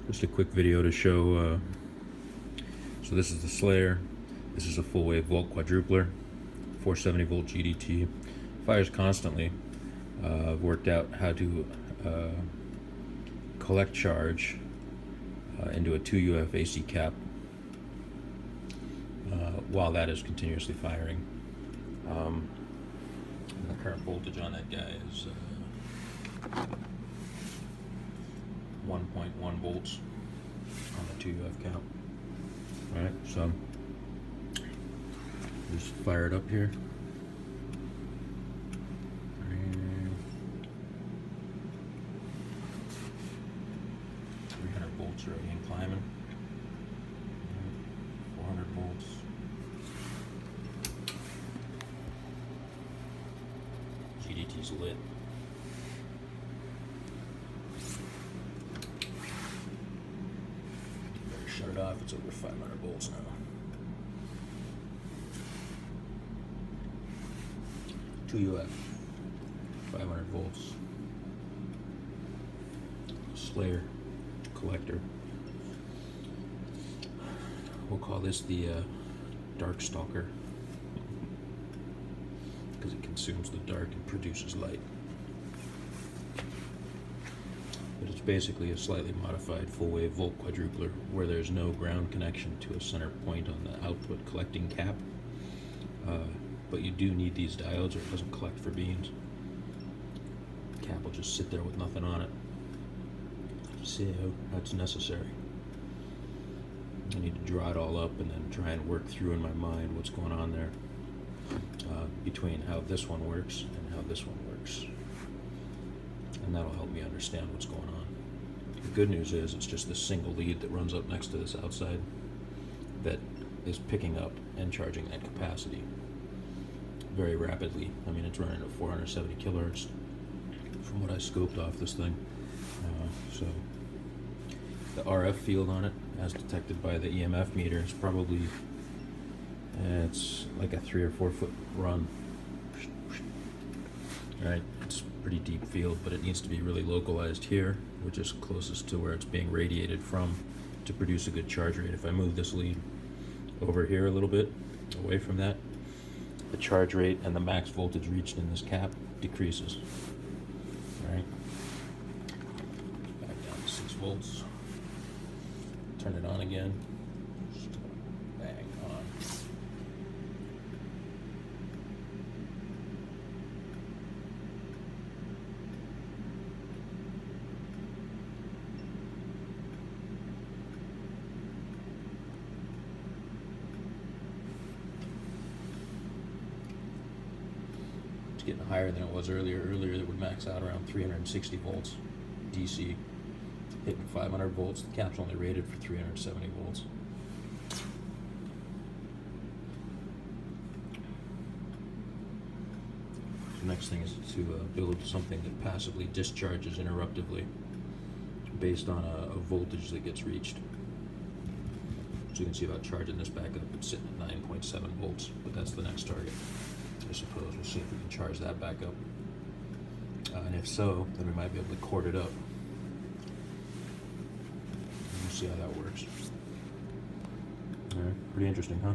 Just a quick video to show, so this is the Slayer. This is a full wave volt quadrupler, 470 volt GDT, fires constantly. I've worked out how to collect charge into a 2 UF AC cap while that is continuously firing. And the current voltage on that guy is 1.1 volts on the 2 UF cap. Alright, so just fire it up here. And 300 volts already and climbing. 400 volts. GDT's lit. Better shut it off, it's over 500 volts now. 2 UF, 500 volts. Slayer collector. We'll call this the dark stalker, because it consumes the dark and produces light. But it's basically a slightly modified full wave volt quadrupler where there's no ground connection to a center point on the output collecting cap. But you do need these diodes or it doesn't collect for beans. The cap will just sit there with nothing on it. So that's necessary. I need to draw it all up and then try and work through in my mind what's going on there between how this one works and how this one works. And that'll help me understand what's going on. The good news is it's just this single lead that runs up next to this outside that is picking up and charging that capacity very rapidly. I mean, it's running at 470 kilohertz from what I scoped off this thing. So the RF field on it, as detected by the EMF meter, is probably it's like a 3 or 4 foot run. Right, it's a pretty deep field, but it needs to be really localized here, which is closest to where it's being radiated from to produce a good charge rate. If I move this lead over here a little bit away from that, the charge rate and the max voltage reached in this cap decreases. All right, back down to 6 volts. Turn it on again. Just bang on. It's getting higher than it was earlier. Earlier it would max out around 360 volts DC. Hitting 500 volts, the cap's only rated for 370 volts. The next thing is to build something that passively discharges interruptively based on a voltage that gets reached. So you can see about charging this back up, it's sitting at 9.7 volts, but that's the next target, I suppose. We'll see if we can charge that back up. And if so, then we might be able to cord it up. See how that works. All right, pretty interesting, huh?